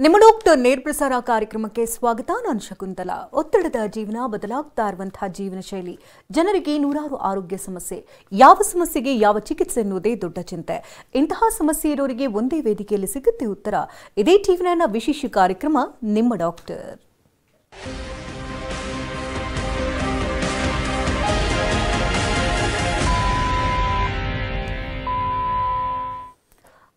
ನಿಮ್ಮ ಡಾಕ್ಟರ್ ನೇರ ಪ್ರಸಾರ ಕಾರ್ಯಕ್ರಮಕ್ಕೆ ಸ್ವಾಗತ. ನಾನು ಶಕುಂತಲಾ. ಒತ್ತಡದ ಜೀವನ, ಬದಲಾಗ್ತಾ ಇರುವಂತಹ ಜೀವನ ಶೈಲಿ, ಜನರಿಗೆ ನೂರಾರು ಆರೋಗ್ಯ ಸಮಸ್ಯೆ, ಯಾವ ಸಮಸ್ಯೆಗೆ ಯಾವ ಚಿಕಿತ್ಸೆ ಎನ್ನುವುದೇ ದೊಡ್ಡ ಚಿಂತೆ. ಇಂತಹ ಸಮಸ್ಯೆ ಇರೋರಿಗೆ ಒಂದೇ ವೇದಿಕೆಯಲ್ಲಿ ಸಿಗುತ್ತೆ ಉತ್ತರ. ಇದೇ ಟಿವಿನ ವಿಶೇಷ ಕಾರ್ಯಕ್ರಮ ನಿಮ್ಮ ಡಾಕ್ಟರ್.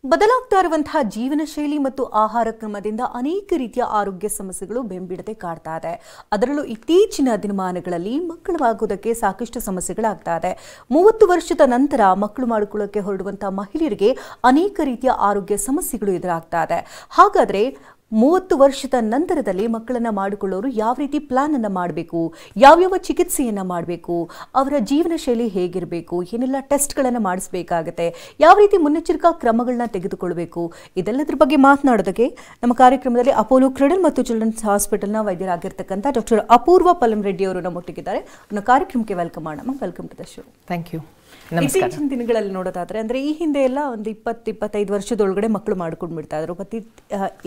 ಬದಲಾಗ್ತಾ ಇರುವಂತಹ ಜೀವನ ಶೈಲಿ ಮತ್ತು ಆಹಾರ ಕ್ರಮದಿಂದ ಅನೇಕ ರೀತಿಯ ಆರೋಗ್ಯ ಸಮಸ್ಯೆಗಳು ಬೆಂಬಿಡದೆ ಕಾಡ್ತಾ ಇದೆ. ಅದರಲ್ಲೂ ಇತ್ತೀಚಿನ ದಿನಮಾನಗಳಲ್ಲಿ ಮಕ್ಕಳಾಗೋದಕ್ಕೆ ಸಾಕಷ್ಟು ಸಮಸ್ಯೆಗಳಾಗ್ತಾ ಇದೆ. 30 ವರ್ಷದ ನಂತರ ಮಕ್ಕಳು ಮಾಡಿಕೊಳ್ಳೋಕೆ ಹೊರಡುವಂತಹ ಮಹಿಳೆಯರಿಗೆ ಅನೇಕ ರೀತಿಯ ಆರೋಗ್ಯ ಸಮಸ್ಯೆಗಳು ಎದುರಾಗ್ತಾ ಇದೆ. ಹಾಗಾದ್ರೆ 30 ವರ್ಷದ ನಂತರದಲ್ಲಿ ಮಕ್ಕಳನ್ನ ಮಾಡಿಕೊಳ್ಳೋರು ಯಾವ ರೀತಿ ಪ್ಲಾನ್ ಅನ್ನ ಮಾಡಬೇಕು, ಯಾವ್ಯಾವ ಚಿಕಿತ್ಸೆಯನ್ನ ಮಾಡಬೇಕು, ಅವರ ಜೀವನ ಶೈಲಿ ಹೇಗಿರಬೇಕು, ಏನೆಲ್ಲ ಟೆಸ್ಟ್ಗಳನ್ನು ಮಾಡಿಸಬೇಕಾಗುತ್ತೆ, ಯಾವ ರೀತಿ ಮುನ್ನೆಚ್ಚರಿಕಾ ಕ್ರಮಗಳನ್ನ ತೆಗೆದುಕೊಳ್ಳಬೇಕು, ಇದೆಲ್ಲದರ ಬಗ್ಗೆ ಮಾತನಾಡೋದಕ್ಕೆ ನಮ್ಮ ಕಾರ್ಯಕ್ರಮದಲ್ಲಿ ಅಪೋಲೋ ಕ್ರೆಡಲ್ ಮತ್ತು ಚಿಲ್ಡ್ರನ್ಸ್ ಹಾಸ್ಪಿಟಲ್ನ ವೈದ್ಯರಾಗಿರ್ತಕ್ಕಂಥ ಡಾಕ್ಟರ್ ಅಪೂರ್ವ ಪಲ್ಲಂರೆಡ್ಡಿ ಅವರು ನಮ್ಮೊಟ್ಟಿಗಿದ್ದಾರೆ. ನಮ್ಮ ಕಾರ್ಯಕ್ರಮಕ್ಕೆ ವೆಲ್ಕಮ್ ಮಾಡೋಣ. Welcome to the show. Thank you. ಇತ್ತೀಚಿನ ದಿನಗಳಲ್ಲಿ ನೋಡೋದಾದ್ರೆ ಅಂದ್ರೆ ಈ ಹಿಂದೆ ಎಲ್ಲ ಒಂದು 20-25 ವರ್ಷದೊಳಗಡೆ ಮಕ್ಕಳು ಮಾಡ್ಕೊಂಡು ಬಿಡ್ತಾ ಇದ್ರು. ಮತ್ತೆ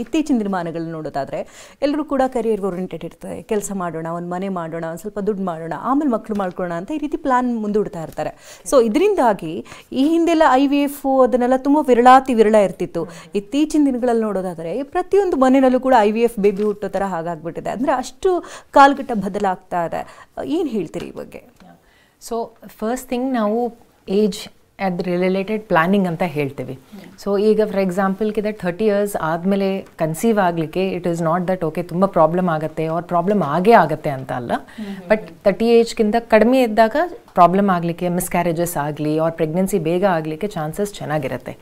ಇತ್ತೀಚಿನ ದಿನಮಾನಗಳಲ್ಲಿ ನೋಡೋದಾದ್ರೆ ಎಲ್ಲರೂ ಕೂಡ ಕರಿಯರ್ ಓರಿಯೆಂಟೆಡ್ ಇರ್ತಾರೆ. ಕೆಲಸ ಮಾಡೋಣ, ಒಂದು ಮನೆ ಮಾಡೋಣ, ಒಂದು ಸ್ವಲ್ಪ ದುಡ್ಡು ಮಾಡೋಣ, ಆಮೇಲೆ ಮಕ್ಕಳು ಮಾಡ್ಕೊಳ್ಳೋಣ ಅಂತ ಈ ರೀತಿ ಪ್ಲಾನ್ ಮುಂದೂಡ್ತಾ ಇರ್ತಾರೆ. ಸೊ ಇದರಿಂದಾಗಿ ಈ ಹಿಂದೆಲ್ಲ IVF ಅದನ್ನೆಲ್ಲ ತುಂಬ ವಿರಳ ಇರ್ತಿತ್ತು. ಇತ್ತೀಚಿನ ದಿನಗಳಲ್ಲಿ ನೋಡೋದಾದ್ರೆ ಪ್ರತಿಯೊಂದು ಮನೆಯಲ್ಲೂ ಕೂಡ IVF ಬೇಬಿ ಹುಟ್ಟೋ ಥರ ಹಾಗಾಗ್ಬಿಟ್ಟಿದೆ. ಅಂದ್ರೆ ಅಷ್ಟು ಕಾಲಘಟ್ಟ ಬದಲಾಗ್ತಾ ಇದೆ. ಏನು ಹೇಳ್ತೀರಿ ಈ ಬಗ್ಗೆ? ಸೊ ಫಸ್ಟ್ ಥಿಂಗ್, ನಾವು ಏಜ್ ಅದ್ ರಿಲೇಟೆಡ್ ಪ್ಲಾನಿಂಗ್ ಅಂತ ಹೇಳ್ತೀವಿ. ಸೊ ಈಗ ಫಾರ್ ಎಕ್ಸಾಂಪಲ್ಗೆ 30 ಇಯರ್ಸ್ ಆದಮೇಲೆ ಕನ್ಸೀವ್ ಆಗಲಿಕ್ಕೆ it is not that okay ತುಂಬ ಪ್ರಾಬ್ಲಮ್ ಆಗುತ್ತೆ ಅವ್ರ ಪ್ರಾಬ್ಲಮ್ ಆಗತ್ತೆ ಅಂತ ಅಲ್ಲ. ಬಟ್ 30 ಏಜ್ಗಿಂತ ಕಡಿಮೆ ಇದ್ದಾಗ ಪ್ರಾಬ್ಲಮ್ ಆಗಲಿಕ್ಕೆ, ಮಿಸ್ಕ್ಯಾರೇಜಸ್ ಆಗಲಿ ಅವ್ರ ಪ್ರೆಗ್ನೆನ್ಸಿ ಬೇಗ ಆಗಲಿಕ್ಕೆ ಚಾನ್ಸಸ್ ಚೆನ್ನಾಗಿರುತ್ತೆ.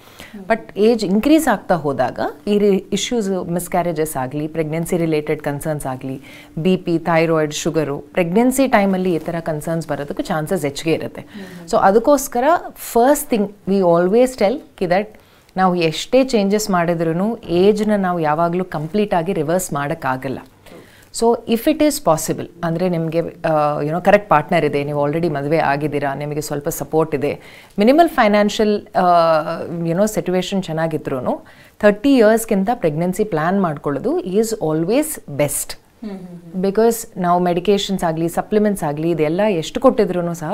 ಬಟ್ ಏಜ್ ಇನ್ಕ್ರೀಸ್ ಆಗ್ತಾ ಹೋದಾಗ ಈ ಇಶ್ಯೂಸ್, ಮಿಸ್ಕ್ಯಾರೇಜಸ್ ಆಗಲಿ, ಪ್ರೆಗ್ನೆನ್ಸಿ ರಿಲೇಟೆಡ್ ಕನ್ಸರ್ನ್ಸ್ ಆಗಲಿ, BP, ಥೈರಾಯ್ಡ್, ಶುಗರು, ಪ್ರೆಗ್ನೆನ್ಸಿ ಟೈಮಲ್ಲಿ ಈ ಥರ ಕನ್ಸರ್ನ್ಸ್ ಬರೋದಕ್ಕೆ ಚಾನ್ಸಸ್ ಹೆಚ್ಚಿಗೆ ಇರುತ್ತೆ. ಸೊ ಅದಕ್ಕೋಸ್ಕರ first thing we always tell that ನಾವು ಎಷ್ಟೇ ಚೇಂಜಸ್ ಮಾಡಿದ್ರೂ ಏಜ್ನ ನಾವು ಯಾವಾಗಲೂ ಕಂಪ್ಲೀಟಾಗಿ ರಿವರ್ಸ್ ಮಾಡೋಕ್ಕಾಗಲ್ಲ. So if it is possible ಅಂದರೆ ನಿಮಗೆ ಕರೆಕ್ಟ್ ಪಾರ್ಟ್ನರ್ ಇದೆ, ನೀವು ಆಲ್ರೆಡಿ ಮದುವೆ ಆಗಿದ್ದೀರಾ, ನಿಮಗೆ ಸ್ವಲ್ಪ ಸಪೋರ್ಟ್ ಇದೆ, ಮಿನಿಮಲ್ ಫೈನಾನ್ಷಿಯಲ್ ಸಿಚುವೇಶನ್ ಚೆನ್ನಾಗಿದ್ರೂ 30 ಇಯರ್ಸ್ಗಿಂತ ಪ್ರೆಗ್ನೆನ್ಸಿ ಪ್ಲ್ಯಾನ್ ಮಾಡ್ಕೊಳ್ಳೋದು ಈಸ್ ಆಲ್ವೇಸ್ ಬೆಸ್ಟ್. ಬಿಕಾಸ್ ನಾವು ಮೆಡಿಕೇಷನ್ಸ್ ಆಗಲಿ, ಸಪ್ಲಿಮೆಂಟ್ಸ್ ಆಗಲಿ, ಇದೆಲ್ಲ ಎಷ್ಟು ಕೊಟ್ಟಿದ್ರೂ ಸಹ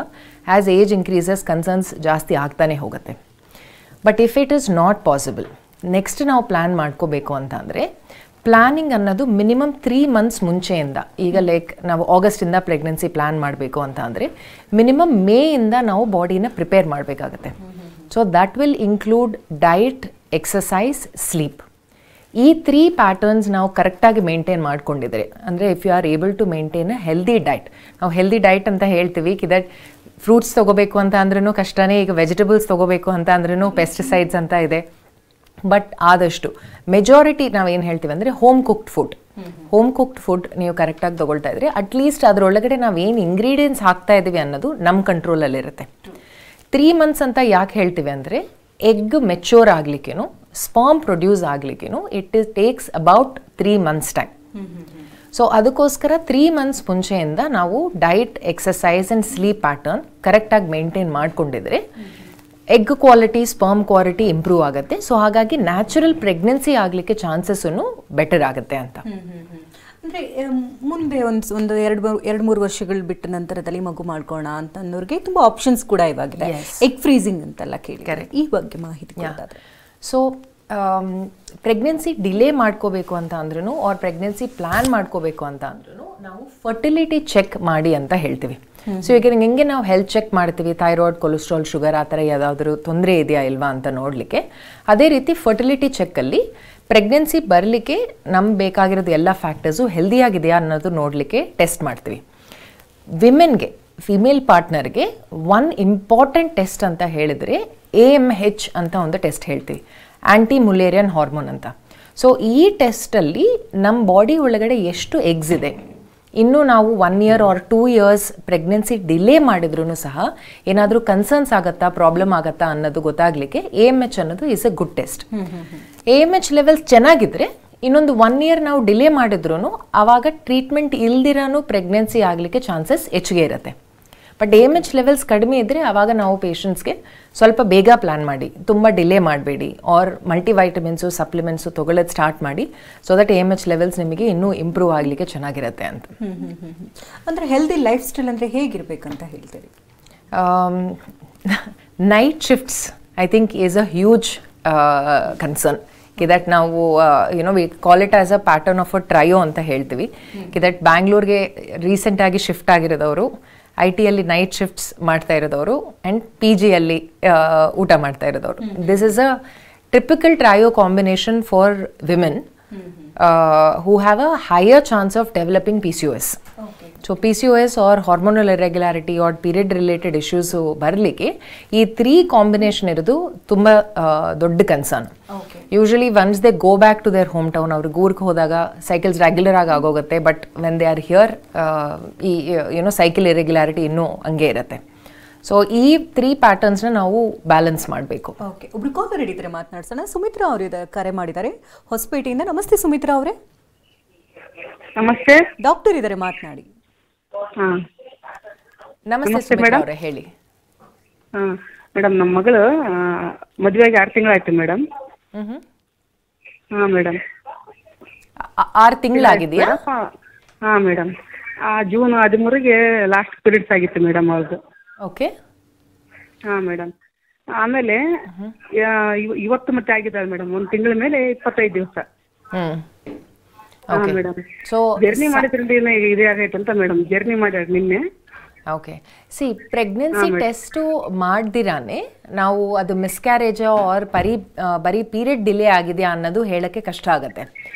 ಆ್ಯಸ್ ಏಜ್ ಇನ್ಕ್ರೀಸಸ್ ಕನ್ಸರ್ನ್ಸ್ ಜಾಸ್ತಿ ಆಗ್ತಾನೆ ಹೋಗುತ್ತೆ. But if it is not possible, next ನಾವು ಪ್ಲ್ಯಾನ್ ಮಾಡ್ಕೋಬೇಕು ಅಂತ ಅಂದರೆ ಪ್ಲಾನಿಂಗ್ ಅನ್ನೋದು ಮಿನಿಮಮ್ 3 ಮಂತ್ಸ್ ಮುಂಚೆಯಿಂದ, ಈಗ ಲೈಕ್ ನಾವು ಆಗಸ್ಟಿಂದ ಪ್ರೆಗ್ನೆನ್ಸಿ ಪ್ಲ್ಯಾನ್ ಮಾಡಬೇಕು ಅಂತ ಅಂದರೆ ಮಿನಿಮಮ್ ಮೇಯಿಂದ ನಾವು ಬಾಡಿನ ಪ್ರಿಪೇರ್ ಮಾಡಬೇಕಾಗತ್ತೆ. So that will include diet, exercise, sleep. ಈ 3 ಪ್ಯಾಟರ್ನ್ಸ್ ನಾವು ಕರೆಕ್ಟಾಗಿ ಮೇಂಟೈನ್ ಮಾಡ್ಕೊಂಡಿದ್ರೆ, ಅಂದರೆ if you are able to maintain a healthy diet, ನಾವು ಹೆಲ್ದಿ ಡಯಟ್ ಅಂತ ಹೇಳ್ತೀವಿ ದಟ್ ಫ್ರೂಟ್ಸ್ ತೊಗೋಬೇಕು ಅಂತ ಅಂದ್ರೂ ಕಷ್ಟನೇ, ಈಗ ವೆಜಿಟೇಬಲ್ಸ್ ತೊಗೋಬೇಕು ಅಂತ ಅಂದ್ರೂ ಪೆಸ್ಟಿಸೈಡ್ಸ್ ಅಂತ ಇದೆ. ಬಟ್ ಆದಷ್ಟು ಮೆಜಾರಿಟಿ ನಾವೇನು ಹೇಳ್ತೀವಿ ಅಂದರೆ ಹೋಮ್ ಕುಕ್ಡ್ ಫುಡ್ ನೀವು ಕರೆಕ್ಟಾಗಿ ತೊಗೊಳ್ತಾ ಇದ್ರೆ ಅಟ್ಲೀಸ್ಟ್ ಅದರೊಳಗಡೆ ನಾವೇನು ಇಂಗ್ರೀಡಿಯೆಂಟ್ಸ್ ಹಾಕ್ತಾ ಇದ್ದೀವಿ ಅನ್ನೋದು ನಮ್ಮ ಕಂಟ್ರೋಲಲ್ಲಿರುತ್ತೆ. 3 ಮಂತ್ಸ್ ಅಂತ ಯಾಕೆ ಹೇಳ್ತೀವಿ ಅಂದರೆ ಎಗ್ ಮೆಚ್ಯೂರ್ ಆಗಲಿಕ್ಕೇನು, ಸ್ಪರ್ಮ್ ಪ್ರೊಡ್ಯೂಸ್ ಆಗಲಿಕ್ಕೇನು it takes about 3 months time. So ಅದಕ್ಕೋಸ್ಕರ 3 ಮಂತ್ಸ್ ಮುಂಚೆಯಿಂದ ನಾವು diet, exercise and sleep pattern ಕರೆಕ್ಟಾಗಿ ಮೇಂಟೈನ್ ಮಾಡಿಕೊಂಡಿದ್ರೆ egg quality, sperm quality improve ಆಗುತ್ತೆ. ಸೊ ಹಾಗಾಗಿ ನ್ಯಾಚುರಲ್ ಪ್ರೆಗ್ನೆನ್ಸಿ ಆಗಲಿಕ್ಕೆ ಚಾನ್ಸಸ್ಸು ಬೆಟರ್ ಆಗುತ್ತೆ ಅಂತ. ಅಂದರೆ ಮುಂದೆ ಒಂದು 2-3 ವರ್ಷಗಳು ಬಿಟ್ಟ ನಂತರದಲ್ಲಿ ಮಗು ಮಾಡ್ಕೋಣ ಅಂತಂದವ್ರಿಗೆ ತುಂಬ ಆಪ್ಷನ್ಸ್ ಕೂಡ ಇವಾಗಿದೆ. ಎಗ್ ಫ್ರೀಸಿಂಗ್ ಅಂತೆಲ್ಲ ಕೇಳಿ, ಈ ಬಗ್ಗೆ ಮಾಹಿತಿ ಕೊಡೋದಾದ್ರೆ. ಸೊ ಪ್ರೆಗ್ನೆನ್ಸಿ ಡಿಲೇ ಮಾಡ್ಕೋಬೇಕು ಅಂತ ಅಂದ್ರೂ ಅವ್ರ ಪ್ರೆಗ್ನೆನ್ಸಿ ಪ್ಲ್ಯಾನ್ ಮಾಡ್ಕೋಬೇಕು ಅಂತ ಅಂದ್ರೂ ನಾವು ಫರ್ಟಿಲಿಟಿ ಚೆಕ್ ಮಾಡಿ ಅಂತ ಹೇಳ್ತೀವಿ. ಸೊ ಈಗ ಹೆಂಗೆ ನಾವು ಹೆಲ್ತ್ ಚೆಕ್ ಮಾಡ್ತೀವಿ, ಥೈರಾಯ್ಡ್, ಕೊಲೆಸ್ಟ್ರಾಲ್, ಶುಗರ್ ಆ ಥರ ಯಾವುದಾದ್ರೂ ತೊಂದರೆ ಇದೆಯಾ ಇಲ್ವಾ ಅಂತ ನೋಡಲಿಕ್ಕೆ, ಅದೇ ರೀತಿ ಫರ್ಟಿಲಿಟಿ ಚೆಕ್ಕಲ್ಲಿ ಪ್ರೆಗ್ನೆನ್ಸಿ ಬರಲಿಕ್ಕೆ ನಮ್ಗೆ ಬೇಕಾಗಿರೋದು ಎಲ್ಲ ಫ್ಯಾಕ್ಟರ್ಸು ಹೆಲ್ದಿಯಾಗಿದೆಯಾ ಅನ್ನೋದು ನೋಡಲಿಕ್ಕೆ ಟೆಸ್ಟ್ ಮಾಡ್ತೀವಿ. ವಿಮೆನ್ಗೆ, ಫಿಮೇಲ್ ಪಾರ್ಟ್ನರ್ಗೆ ಒನ್ ಇಂಪಾರ್ಟೆಂಟ್ ಟೆಸ್ಟ್ ಅಂತ ಹೇಳಿದರೆ AMH ಅಂತ ಒಂದು ಟೆಸ್ಟ್ ಹೇಳ್ತೀವಿ, ಆ್ಯಂಟಿ ಮುಲೇರಿಯನ್ ಹಾರ್ಮೋನ್ ಅಂತ. ಸೊ ಈ ಟೆಸ್ಟಲ್ಲಿ ನಮ್ಮ ಬಾಡಿ ಒಳಗಡೆ ಎಷ್ಟು ಎಗ್ಸ್ ಇದೆ, ಇನ್ನೂ ನಾವು 1 year or 2 years pregnancy delay ಮಾಡಿದ್ರೂ ಸಹ ಏನಾದರೂ ಕನ್ಸರ್ನ್ಸ್ ಆಗುತ್ತಾ, ಪ್ರಾಬ್ಲಮ್ ಆಗುತ್ತಾ ಅನ್ನೋದು ಗೊತ್ತಾಗಲಿಕ್ಕೆ AMH ಅನ್ನೋದು is a good test. AMH levels ಚೆನ್ನಾಗಿದ್ರೆ ಇನ್ನೊಂದು 1 ಇಯರ್ ನಾವು ಡಿಲೇ ಮಾಡಿದ್ರೂ ಆವಾಗ ಟ್ರೀಟ್ಮೆಂಟ್ ಇಲ್ದಿರಾನು ಪ್ರೆಗ್ನೆನ್ಸಿ ಆಗಲಿಕ್ಕೆ ಚಾನ್ಸಸ್ ಹೆಚ್ಚಿಗೆ ಇರುತ್ತೆ. ಬಟ್ AMH ಲೆವೆಲ್ಸ್ ಕಡಿಮೆ ಇದ್ದರೆ ಆವಾಗ ನಾವು ಪೇಷಂಟ್ಸ್ಗೆ ಸ್ವಲ್ಪ ಬೇಗ ಪ್ಲ್ಯಾನ್ ಮಾಡಿ, ತುಂಬ ಡಿಲೇ ಮಾಡಬೇಡಿ, ಆರ್ ಮಲ್ಟಿವೈಟಮಿನ್ಸು ಸಪ್ಲಿಮೆಂಟ್ಸು ತೊಗೊಳ್ಳೋದು ಸ್ಟಾರ್ಟ್ ಮಾಡಿ, ಸೊ ದಟ್ AMH ಲೆವೆಲ್ಸ್ ನಿಮಗೆ ಇನ್ನೂ ಇಂಪ್ರೂವ್ ಆಗಲಿಕ್ಕೆ ಚೆನ್ನಾಗಿರುತ್ತೆ ಅಂತ. ಅಂದರೆ ಹೆಲ್ದಿ ಲೈಫ್ ಸ್ಟೈಲ್ ಅಂದರೆ ಹೇಗಿರಬೇಕಂತ ಹೇಳ್ತೀರಿ? Night shifts I think is a huge concern. That ನಾವು we call it as a pattern of a trio ಅಂತ ಹೇಳ್ತೀವಿ. ದಟ್ ಬ್ಯಾಂಗ್ಳೂರ್ಗೆ ರೀಸೆಂಟಾಗಿ ಶಿಫ್ಟ್ ಆಗಿರೋದವರು, IT-ಯಲ್ಲಿ ನೈಟ್ ಶಿಫ್ಟ್ಸ್ ಮಾಡ್ತಾ ಇರೋದವರು, ಆ್ಯಂಡ್ PG-ಯಲ್ಲಿ ಊಟ ಮಾಡ್ತಾ ಇರೋದವರು. This is a typical trio combination for women who have a higher chance of developing PCOS. So PCOS or hormonal irregularity or period related issues ಬರಲಿಕ್ಕೆ ಈ 3 ಕಾಂಬಿನೇಷನ್ ಇರೋದು ತುಂಬ ದೊಡ್ಡ concern. Usually once they go back to their home town ಊರಿಗೆ ಹೋದಾಗ cycles regular ಆಗಿ ಆಗೋಗುತ್ತೆ, but when they are here ಈ ಸೈಕಲ್ ಇರೆಗ್ಯುಲಾರಿಟಿ ಇನ್ನೂ ಹಂಗೆ ಇರುತ್ತೆ. ಸೊ ಈ 3 ಪ್ಯಾಟರ್ನ್ಸ್ನ ನಾವು ಬ್ಯಾಲೆನ್ಸ್ ಮಾಡಬೇಕು. ಓಕೆ, ಒಬ್ರು ಕಾಲರ್ ಹಿಡಿದ್ರೆ ಮಾತನಾಡ್ಸೋಣ. ಸುಮಿತ್ರಾ ಅವರು ಕರೆ ಮಾಡಿದ್ದಾರೆ ಹೊಸಪೇಟೆಯಿಂದ. ನಮಸ್ತೆ ಸುಮಿತ್ರಾ ಅವರೇ. ನಮಸ್ತೆ, ಡಾಕ್ಟರ್ ಇದ್ದಾರೆ, ಮಾತನಾಡಿ. ನಮಸ್ತೆ ಸುಮಿತ್ರಾ ಅವರೇ, ಹೇಳಿ. ಮೇಡಮ್, ನಮ್ಮ ಮಗಳು ಮದುವೆಗೆ 6 ತಿಂಗಳಾಯ್ತು ಮೇಡಮ್. ಮೇಡಮ್ 6 ತಿಂಗಳಾಗಿದೆಯಾ? ಮೇಡಮ್, ಜೂನ್ 13ಗೆ ಲಾಸ್ಟ್ ಪೀರಿಯಡ್ಸ್ ಆಗಿತ್ತು ಮೇಡಮ್ ಅವ್ರದ್ದು. ಓಕೆ. ಮೇಡಮ್, ಆಮೇಲೆ ಇವತ್ತು ಮತ್ತೆ ಆಗಿದ್ದಾಳೆ ಮೇಡಮ್. 1 ತಿಂಗಳ ಮೇಲೆ 25 ದಿವಸ. ಮೇಡಮ್, ಸೊ ಜರ್ನಿ ಮಾಡಿದ್ರಿಂದ ಇದೇ ಆಗೈತೆ ಅಂತ ಮೇಡಮ್. ಜರ್ನಿ ಮಾಡ್ಯಾರ ನಿನ್ನೆ. ಓಕೆ, ಸಿ ಪ್ರೆಗ್ನೆನ್ಸಿ ಟೆಸ್ಟು ಮಾಡ್ದಿರಾನೆ ನಾವು ಅದು ಮಿಸ್ಕ್ಯಾರೇಜ್ ಆರ್ ಬರೀ ಪೀರಿಯಡ್ ಡಿಲೇ ಆಗಿದೆಯಾ ಅನ್ನೋದು ಹೇಳಕ್ಕೆ ಕಷ್ಟ ಆಗುತ್ತೆ.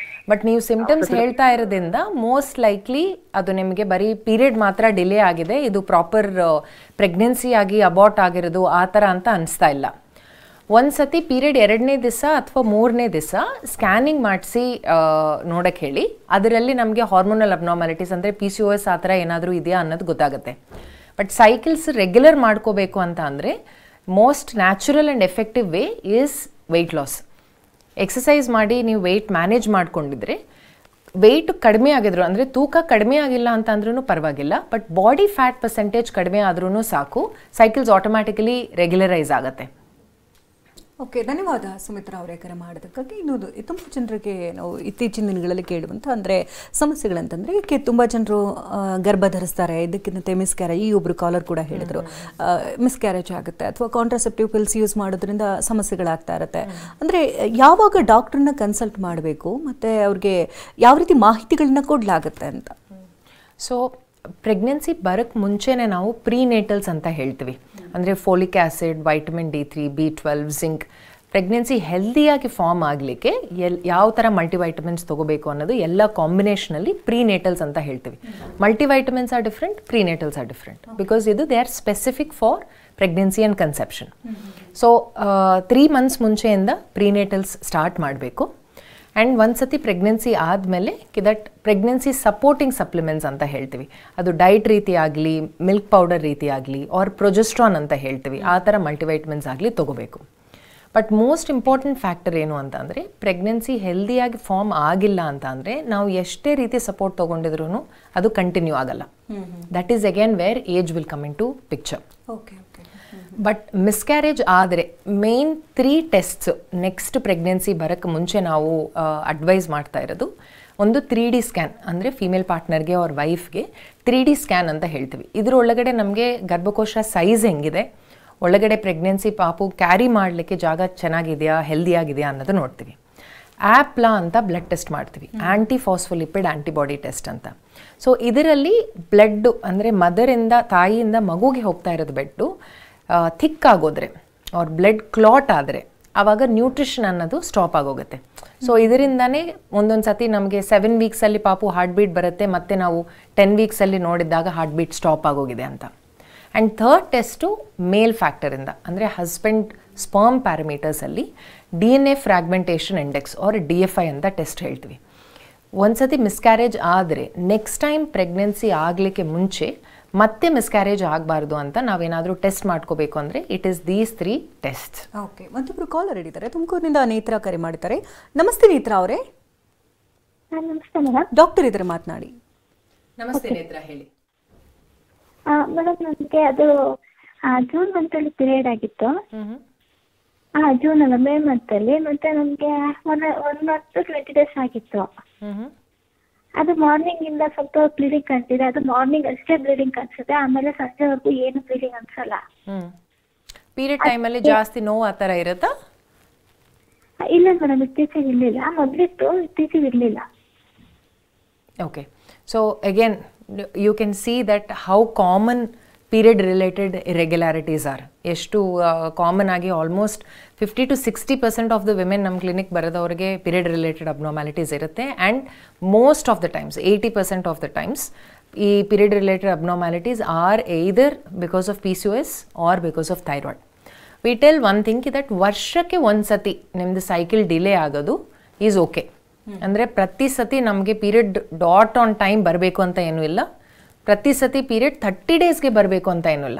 ಬಟ್ ನೀವು ಸಿಂಪ್ಟಮ್ಸ್ ಹೇಳ್ತಾ ಇರೋದ್ರಿಂದ ಮೋಸ್ಟ್ ಲೈಕ್ಲಿ ಅದು ನಿಮಗೆ ಬರೀ ಪೀರಿಯಡ್ ಮಾತ್ರ ಡಿಲೇ ಆಗಿದೆ, ಇದು ಪ್ರಾಪರ್ ಪ್ರೆಗ್ನೆನ್ಸಿ ಆಗಿ ಅಬಾರ್ಟ್ ಆಗಿರೋದು ಆ ಥರ ಅಂತ ಅನಿಸ್ತಾ ಇಲ್ಲ. ಒಂದ್ಸತಿ ಪೀರಿಯಡ್ 2ನೇ ದಿವಸ ಅಥವಾ 3ನೇ ದಿವಸ ಸ್ಕ್ಯಾನಿಂಗ್ ಮಾಡಿಸಿ ನೋಡಕ್ಕೆ ಹೇಳಿ. ಅದರಲ್ಲಿ ನಮಗೆ ಹಾರ್ಮೋನಲ್ ಅಬ್ನಾರ್ಮಾಲಿಟೀಸ್ ಅಂದರೆ PCOS ಆ ಥರ ಏನಾದರೂ ಇದೆಯಾ ಅನ್ನೋದು ಗೊತ್ತಾಗುತ್ತೆ. ಬಟ್ ಸೈಕಲ್ಸ್ ರೆಗ್ಯುಲರ್ ಮಾಡ್ಕೋಬೇಕು ಅಂತ ಅಂದರೆ most natural and effective way is weight loss. Exercise ಮಾಡಿ ನೀವು ವೆಯ್ಟ್ ಮ್ಯಾನೇಜ್ ಮಾಡ್ಕೊಂಡಿದ್ರೆ, ವೆಯ್ಟ್ ಕಡಿಮೆ ಆಗಿದ್ರು ಅಂದರೆ ತೂಕ ಕಡಿಮೆ ಆಗಿಲ್ಲ ಅಂತ ಅಂದ್ರೂ ಪರವಾಗಿಲ್ಲ, ಬಟ್ ಬಾಡಿ ಫ್ಯಾಟ್ ಪರ್ಸೆಂಟೇಜ್ ಕಡಿಮೆ ಆದ್ರೂ ಸಾಕು, ಸೈಕಲ್ಸ್ ಆಟೋಮ್ಯಾಟಿಕಲಿ ರೆಗ್ಯುಲರೈಸ್ ಆಗುತ್ತೆ. ಓಕೆ, ಧನ್ಯವಾದ ಸುಮಿತ್ರಾ ಅವರೇ ಕರೆ ಮಾಡೋದಕ್ಕಾಗಿ. ಇನ್ನೊಂದು ತುಂಬ ಜನರಿಗೆ ನಾವು ಇತ್ತೀಚಿನ ದಿನಗಳಲ್ಲಿ ಕೇಳುವಂಥ ಅಂದರೆ ಸಮಸ್ಯೆಗಳಂತಂದರೆ, ಇದಕ್ಕೆ ತುಂಬ ಜನರು ಗರ್ಭ ಧರಿಸ್ತಾರೆ, ಇದಕ್ಕಿಂತ ಮಿಸ್ಕ್ಯಾರೇಜ್, ಈ ಒಬ್ಬರು ಕಾಲರ್ ಕೂಡ ಹೇಳಿದರು ಮಿಸ್ಕ್ಯಾರೇಜ್ ಆಗುತ್ತೆ, ಅಥವಾ ಕಾಂಟ್ರಾಸೆಪ್ಟಿವ್ ಪಿಲ್ಸ್ ಯೂಸ್ ಮಾಡೋದ್ರಿಂದ ಸಮಸ್ಯೆಗಳಾಗ್ತಾ ಇರುತ್ತೆ. ಅಂದರೆ ಯಾವಾಗ ಡಾಕ್ಟ್ರನ್ನ ಕನ್ಸಲ್ಟ್ ಮಾಡಬೇಕು ಮತ್ತು ಅವ್ರಿಗೆ ಯಾವ ರೀತಿ ಮಾಹಿತಿಗಳನ್ನ ಕೊಡಲಾಗುತ್ತೆ ಅಂತ? ಸೊ ಪ್ರೆಗ್ನೆನ್ಸಿ ಬರೋಕ್ಕೆ ಮುಂಚೆನೇ ನಾವು ಪ್ರೀನೇಟಲ್ಸ್ ಅಂತ ಹೇಳ್ತೀವಿ. ಅಂದರೆ folic acid, vitamin D3, B12, zinc. Pregnancy ಹೆಲ್ದಿಯಾಗಿ ಫಾರ್ಮ್ ಆಗಲಿಕ್ಕೆ ಯಾವ ಥರ ಮಲ್ಟಿವೈಟಮಿನ್ಸ್ ತೊಗೋಬೇಕು ಅನ್ನೋದು ಎಲ್ಲ ಕಾಂಬಿನೇಷನಲ್ಲಿ ಪ್ರೀನೇಟಲ್ಸ್ ಅಂತ ಹೇಳ್ತೀವಿ. Multivitamins are different, prenatals are different, because ಇದು they are specific for pregnancy and conception. So 3 months ಮುಂಚೆಯಿಂದ ಪ್ರೀನೇಟಲ್ಸ್ ಸ್ಟಾರ್ಟ್ ಮಾಡಬೇಕು. ಆ್ಯಂಡ್ ಒಂದ್ಸತಿ ಪ್ರೆಗ್ನೆನ್ಸಿ ಆದಮೇಲೆ ದಟ್ ಪ್ರೆಗ್ನೆನ್ಸಿ ಸಪೋರ್ಟಿಂಗ್ ಸಪ್ಲಿಮೆಂಟ್ಸ್ ಅಂತ ಹೇಳ್ತೀವಿ, ಅದು ಡೈಟ್ ರೀತಿ ಆಗಲಿ, ಮಿಲ್ಕ್ ಪೌಡರ್ ರೀತಿ ಆಗಲಿ, ಆರ್ ಪ್ರೊಜೆಸ್ಟ್ರಾನ್ ಅಂತ ಹೇಳ್ತೀವಿ, ಆ ಥರ ಮಲ್ಟಿವೈಟಮಿನ್ಸ್ ಆಗಲಿ ತೊಗೋಬೇಕು. ಬಟ್ ಮೋಸ್ಟ್ ಇಂಪಾರ್ಟೆಂಟ್ ಫ್ಯಾಕ್ಟರ್ ಏನು ಅಂತ ಅಂದರೆ, ಪ್ರೆಗ್ನೆನ್ಸಿ ಹೆಲ್ದಿಯಾಗಿ ಫಾರ್ಮ್ ಆಗಿಲ್ಲ ಅಂತ ಅಂದರೆ ನಾವು ಎಷ್ಟೇ ರೀತಿ ಸಪೋರ್ಟ್ ತೊಗೊಂಡಿದ್ರೂ ಅದು ಕಂಟಿನ್ಯೂ ಆಗಲ್ಲ. That is again where age will come into picture. Okay. But miscarriage ಆದರೆ ಮೇನ್ 3 ಟೆಸ್ಟ್ಸ್ ನೆಕ್ಸ್ಟ್ ಪ್ರೆಗ್ನೆನ್ಸಿ ಬರೋಕ್ಕೆ ಮುಂಚೆ ನಾವು ಅಡ್ವೈಸ್ ಮಾಡ್ತಾ ಇರೋದು, ಒಂದು 3D ಸ್ಕ್ಯಾನ್, ಅಂದರೆ ಫೀಮೇಲ್ ಪಾರ್ಟ್ನರ್ಗೆ ಅವ್ರ ವೈಫ್ಗೆ 3D ಸ್ಕ್ಯಾನ್ ಅಂತ ಹೇಳ್ತೀವಿ. ಇದರೊಳಗಡೆ ನಮಗೆ ಗರ್ಭಕೋಶ ಸೈಜ್ ಹೆಂಗಿದೆ, ಒಳಗಡೆ ಪ್ರೆಗ್ನೆನ್ಸಿ ಪಾಪು ಕ್ಯಾರಿ ಮಾಡಲಿಕ್ಕೆ ಜಾಗ ಚೆನ್ನಾಗಿದೆಯಾ, ಹೆಲ್ದಿಯಾಗಿದೆಯಾ ಅನ್ನೋದು ನೋಡ್ತೀವಿ. ಆ್ಯಪ್ಲಾ ಅಂತ ಬ್ಲಡ್ ಟೆಸ್ಟ್ ಮಾಡ್ತೀವಿ, ಆ್ಯಂಟಿಫಾಸ್ಫೋಲಿಪಿಡ್ ಆ್ಯಂಟಿಬಾಡಿ ಟೆಸ್ಟ್ ಅಂತ. ಸೊ ಇದರಲ್ಲಿ ಬ್ಲಡ್ಡು ಅಂದರೆ ಮದರಿಂದ, ತಾಯಿಯಿಂದ ಮಗುಗೆ ಹೋಗ್ತಾ ಇರೋದು ಬ್ಲಡ್ಡು ಥಿಕ್ ಆಗೋದ್ರೆ ಅವ್ರ ಬ್ಲಡ್ ಕ್ಲಾಟ್ ಆದರೆ ಆವಾಗ ನ್ಯೂಟ್ರಿಷನ್ ಅನ್ನೋದು ಸ್ಟಾಪ್ ಆಗೋಗುತ್ತೆ. ಸೊ ಇದರಿಂದನೇ ಒಂದೊಂದು ಸತಿ ನಮಗೆ 7 ವೀಕ್ಸಲ್ಲಿ ಪಾಪು ಹಾರ್ಟ್ ಬೀಟ್ ಬರುತ್ತೆ, ಮತ್ತು ನಾವು 10 ವೀಕ್ಸಲ್ಲಿ ನೋಡಿದಾಗ ಹಾರ್ಟ್ ಬೀಟ್ ಸ್ಟಾಪ್ ಆಗೋಗಿದೆ ಅಂತ. ಆ್ಯಂಡ್ ಥರ್ಡ್ ಟೆಸ್ಟು ಮೇಲ್ ಫ್ಯಾಕ್ಟರಿಂದ, ಅಂದರೆ ಹಸ್ಬೆಂಡ್ ಸ್ಪರ್ಮ್ ಪ್ಯಾರಾಮೀಟರ್ಸಲ್ಲಿ DNA fragmentation index or DFI ಅಂತ ಟೆಸ್ಟ್ ಹೇಳ್ತೀವಿ. ಒಂದ್ಸತಿ ಮಿಸ್ಕ್ಯಾರೇಜ್ ಆದರೆ ನೆಕ್ಸ್ಟ್ ಟೈಮ್ ಪ್ರೆಗ್ನೆನ್ಸಿ ಆಗಲಿಕ್ಕೆ ಮುಂಚೆ ಮತ್ತೆ ಮಿಸ್ಕ್ಯಾರೇಜ್ ಆಗಬಾರ್ದು ಅಂತ ನಾವೇನಾದರೂ ಟೆಸ್ಟ್ ಮಾಡ್ಕೋಬೇಕು ಅಂದರೆ it is these 3 test. Okay, ಮತ್ತೊಬ್ರು ಕಾಲರ್ ಹಿಡಿತಾರೆ, ತುಮಕೂರಿನಿಂದ ನೇತ್ರಾ ಕರೆ ಮಾಡಿದ್ದಾರೆ. ನಮಸ್ತೆ ನೇತ್ರಾ ಅವರೇ. ನಮಸ್ತೆ ಮೇಡಮ್. ಡಾಕ್ಟರ್ ಇದ್ದಾರೆ, ಮಾತನಾಡಿ. ನಮಸ್ತೆ ನೇತ್ರಾ, ಹೇಳಿ. ಮೇಡಮ್ ನನಗೆ ಅದು ಜೂನ್ ಮಂತಲ್ಲಿ ಪೀರಿಯಡ್ ಆಗಿತ್ತು. ಜೂನ್ ಅಲ್ಲ, ಮೇ ಮಂತಲ್ಲಿ. ಮತ್ತೆ ನನಗೆ 1 month 20 days ಆಗಿತ್ತು. ಅದು ಮಾರ್ನಿಂಗ್ ಇಂದ ಸ್ವಲ್ಪ ಬ್ಲೀಡಿಂಗ್ ಕಾಣ್ತಿದೆ. ಅದು ಮಾರ್ನಿಂಗ್ ಅಷ್ಟೇ ಬ್ಲೀಡಿಂಗ್ ಕಾಣಿಸುತ್ತೆ, ಆಮೇಲೆ ಸಂಜೆವರೆಗೂ ಏನು ಬ್ಲೀಡಿಂಗ್ ಅನ್ಸಲ್ಲ. ಪೀರಿಯಡ್ ಟೈಮಲ್ಲಿ ಜಾಸ್ತಿ ನೋವು ಆ ಥರ ಇರುತ್ತಾ? ಇಲ್ಲ ಮೇಡಮ್, ಇತ್ತೀಚೆಗೆ ಇರಲಿಲ್ಲ. ಮೊದಲಿತ್ತು, ಇತ್ತೀಚೆಗೆ ಇರಲಿಲ್ಲ. Okay, so again you can see that how common period related irregularities are. ಎಷ್ಟು ಕಾಮನ್ ಆಗಿ almost 50 to 60% of the women ನಮ್ಮ ಕ್ಲಿನಿಕ್ ಬರೋದವ್ರಿಗೆ ಪೀರಿಯಡ್ ರಿಲೇಟೆಡ್ ಅಬ್ನಾರ್ಮ್ಯಾಲಿಟೀಸ್ ಇರುತ್ತೆ. And most of the times 80% of the times ಈ period related abnormalities are either because of PCOS or because of thyroid. We tell one thing that ವರ್ಷಕ್ಕೆ ಒಂದು ಸತಿ ನಿಮ್ಮದು cycle delay ಆಗೋದು is okay. ಅಂದರೆ ಪ್ರತಿ ಸತಿ ನಮಗೆ ಪೀರಿಯಡ್ ಡಾಟ್ ಆನ್ ಟೈಮ್ ಬರಬೇಕು ಅಂತ ಏನೂ ಇಲ್ಲ. ಪ್ರತಿ ಸತಿ ಪೀರಿಯಡ್ 30 daysಗೆ ಬರಬೇಕು ಅಂತ ಏನೂ ಇಲ್ಲ.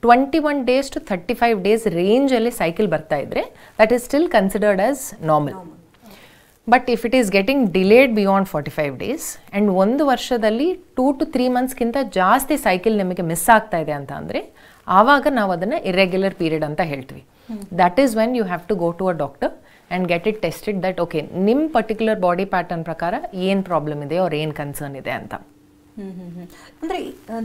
21 days to 35 days ರೇಂಜಲ್ಲಿ ಸೈಕಲ್ ಬರ್ತಾ ಇದ್ರೆ that is still considered as normal. But if it is getting delayed beyond 45 days and 1 ವರ್ಷದಲ್ಲಿ 2 to 3 monthsಗಿಂತ ಜಾಸ್ತಿ ಸೈಕಲ್ ನಿಮಗೆ ಮಿಸ್ ಆಗ್ತಾ ಇದೆ ಅಂತ ಅಂದರೆ ಆವಾಗ ನಾವು ಅದನ್ನು ಇರ್ರೆಗ್ಯುಲರ್ ಪೀರಿಯಡ್ ಅಂತ ಹೇಳ್ತೀವಿ. That is when you have to go to a doctor and get it tested that okay ನಿಮ್ಮ ಪರ್ಟಿಕ್ಯುಲರ್ ಬಾಡಿ ಪ್ಯಾಟರ್ನ್ ಪ್ರಕಾರ ಏನು ಪ್ರಾಬ್ಲಮ್ ಇದೆ ಅವ್ರು ಏನು ಕನ್ಸರ್ನ್ ಇದೆ ಅಂತ. ಅಂದರೆ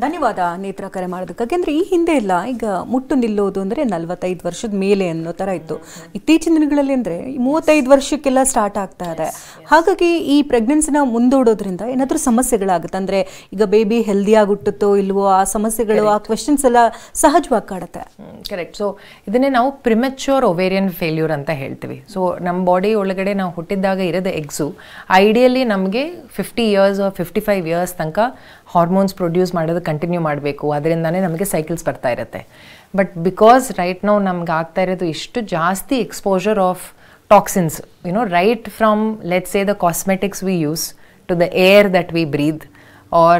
ಧನ್ಯವಾದ ನೇತ್ರ ಕರೆ ಮಾಡೋದಕ್ಕಾಗಿ. ಅಂದರೆ ಈ ಹಿಂದೆ ಎಲ್ಲ ಈಗ ಮುಟ್ಟು ನಿಲ್ಲೋದು ಅಂದರೆ 45 ವರ್ಷದ ಮೇಲೆ ಅನ್ನೋ ಥರ ಇತ್ತು. ಇತ್ತೀಚಿನ ದಿನಗಳಲ್ಲಿ ಅಂದರೆ 35 ವರ್ಷಕ್ಕೆಲ್ಲ ಸ್ಟಾರ್ಟ್ ಆಗ್ತಾ ಇದೆ. ಹಾಗಾಗಿ ಈ ಪ್ರೆಗ್ನೆನ್ಸಿನ ಮುಂದೂಡೋದ್ರಿಂದ ಏನಾದರೂ ಸಮಸ್ಯೆಗಳಾಗುತ್ತೆ ಅಂದರೆ ಈಗ ಬೇಬಿ ಹೆಲ್ದಿಯಾಗಿ ಹುಟ್ಟುತ್ತೋ ಇಲ್ವೋ ಆ ಸಮಸ್ಯೆಗಳು, ಆ ಕ್ವೆಶನ್ಸ್ ಎಲ್ಲ ಸಹಜವಾಗಿ ಕಾಡುತ್ತೆ. ಕರೆಕ್ಟ್. ಸೊ ಇದನ್ನೇ ನಾವು ಪ್ರಿಮೆಚ್ಯೂರ್ ಒವೇರಿಯನ್ ಫೇಲ್ಯೂರ್ ಅಂತ ಹೇಳ್ತೀವಿ. ಸೊ ನಮ್ಮ ಬಾಡಿ ಒಳಗಡೆ ನಾವು ಹುಟ್ಟಿದಾಗ ಇರೋದು ಎಗ್ಸು ಐಡಿಯಲಿ ನಮಗೆ 50 years or 55 years ತನಕ ಹಾರ್ಮೋನ್ಸ್ ಪ್ರೊಡ್ಯೂಸ್ ಮಾಡೋದು ಕಂಟಿನ್ಯೂ ಮಾಡಬೇಕು, ಅದರಿಂದನೇ ನಮಗೆ ಸೈಕಲ್ಸ್ ಬರ್ತಾ ಇರುತ್ತೆ. ಬಟ್ ಬಿಕಾಸ್ ರೈಟ್ ನಾವು ನಮ್ಗೆ ಆಗ್ತಾ ಇರೋದು ಇಷ್ಟು ಜಾಸ್ತಿ exposure of toxins, right from let's say the cosmetics we use to the air that we breathe or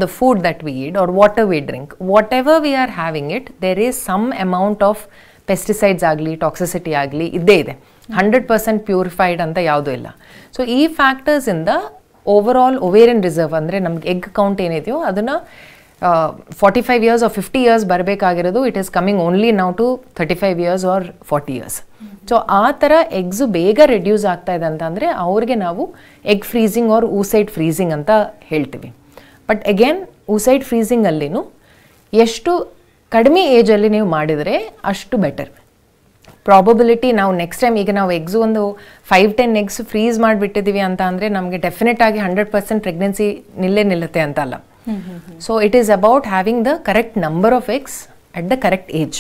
the food that we eat or water we drink, whatever we are having it, there is some amount of pesticides agli toxicity agli idde ide. 100% purified anta yaudu illa. So ee factors in the overall ovarian reserve andre namge egg count enidyo aduna 45 years or 50 years ಬರಬೇಕಾಗಿರೋದು it is coming only now to 35 years or 40 years. So ಆ ಥರ eggs ಬೇಗ reduce ಆಗ್ತಾ ಇದೆ ಅಂತಂದರೆ ಅವ್ರಿಗೆ ನಾವು egg freezing R ಊಸೈಡ್ freezing ಅಂತ ಹೇಳ್ತೀವಿ. ಬಟ್ ಅಗೇನ್ ಊಸೈಡ್ ಫ್ರೀಸಿಂಗಲ್ಲಿನೂ ಎಷ್ಟು ಕಡಿಮೆ ಏಜಲ್ಲಿ ನೀವು ಮಾಡಿದರೆ ಅಷ್ಟು ಬೆಟರ್. ಪ್ರಾಬಬಿಲಿಟಿ ನಾವು ನೆಕ್ಸ್ಟ್ ಟೈಮ್ ಈಗ ನಾವು ಎಗ್ಸು ಒಂದು 5-10 eggs ಫ್ರೀಸ್ ಮಾಡಿಬಿಟ್ಟಿದ್ದೀವಿ ಅಂತ ಅಂದರೆ ನಮಗೆ ಡೆಫಿನೆಟ್ ಆಗಿ 100% ಪ್ರೆಗ್ನೆನ್ಸಿ ನಿಲ್ಲುತ್ತೆ ಅಂತ ಅಲ್ಲ. So it is about having the correct number of eggs at the correct age.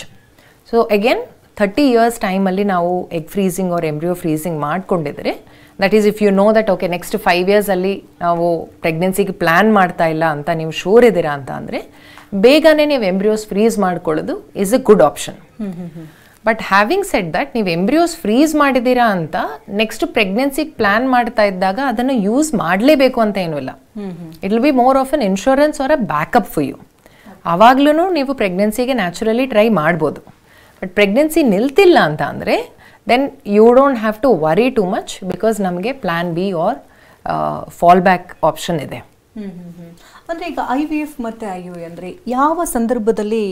So again 30 years time alli ನಾವು egg freezing or embryo freezing ಮಾಡ್ಕೊಂಡಿದ್ರೆ, that is if you know that okay next 5 years ಅಲ್ಲಿ ನಾವು ಪ್ರೆಗ್ನೆನ್ಸಿಗೆ plan ಮಾಡ್ತಾ ಇಲ್ಲ ಅಂತ ನೀವು sure ಇದ್ದೀರಾ ಅಂತ ಅಂದರೆ ಬೇಗನೆ ನೀವು ಎಂಬ್ರಿಯೋಸ್ ಫ್ರೀಸ್ ಮಾಡ್ಕೊಳ್ಳೋದು is A good option. But having said that ನೀವು ಎಂಬ್ರಿಯೋಸ್ ಫ್ರೀಸ್ ಮಾಡಿದ್ದೀರಾ ಅಂತ ನೆಕ್ಸ್ಟ್ ಪ್ರೆಗ್ನೆನ್ಸಿಗೆ ಪ್ಲಾನ್ ಮಾಡ್ತಾ ಇದ್ದಾಗ ಅದನ್ನು ಯೂಸ್ ಮಾಡಲೇಬೇಕು ಅಂತ ಏನೂ ಇಲ್ಲ. It will be more of an insurance or a backup for you. ಆವಾಗ್ಲೂ ನೀವು ಪ್ರೆಗ್ನೆನ್ಸಿಗೆ ನ್ಯಾಚುರಲಿ ಟ್ರೈ ಮಾಡ್ಬೋದು. ಬಟ್ ಪ್ರೆಗ್ನೆನ್ಸಿ ನಿಲ್ತಿಲ್ಲ ಅಂತ ಅಂದರೆ then you don't have to worry too much because ನಮಗೆ plan B or fall back option ಇದೆ. ಅಂದರೆ ಈಗ IVF ಮತ್ತು IUI ಅಂದರೆ ಯಾವ ಸಂದರ್ಭದಲ್ಲಿ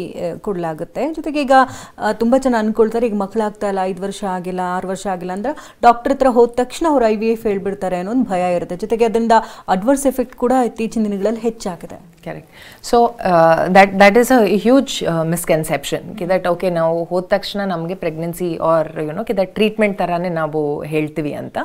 ಕೊಡಲಾಗುತ್ತೆ? ಜೊತೆಗೆ ಈಗ ತುಂಬ ಜನ ಅಂದ್ಕೊಳ್ತಾರೆ ಈಗ ಮಕ್ಕಳಾಗ್ತಾ ಇಲ್ಲ, 5 ವರ್ಷ ಆಗಿಲ್ಲ, 6 ವರ್ಷ ಆಗಿಲ್ಲ ಅಂದರೆ ಡಾಕ್ಟರ್ ಹತ್ರ ಹೋದ ತಕ್ಷಣ ಅವ್ರು IVF ಹೇಳ್ಬಿಡ್ತಾರೆ ಅನ್ನೋ ಒಂದು ಭಯ ಇರುತ್ತೆ. ಜೊತೆಗೆ ಅದರಿಂದ ಅಡ್ವರ್ಸ್ ಎಫೆಕ್ಟ್ ಕೂಡ ಇತ್ತೀಚಿನ ದಿನಗಳಲ್ಲಿ ಹೆಚ್ಚಾಗಿದೆ. Correct. So that is a huge misconception that okay ನಾವು ಹೋದ ತಕ್ಷಣ ನಮಗೆ ಪ್ರೆಗ್ನೆನ್ಸಿ ಆರ್ ದಟ್ ಟ್ರೀಟ್ಮೆಂಟ್ ಥರನೇ ನಾವು ಹೇಳ್ತೀವಿ ಅಂತ.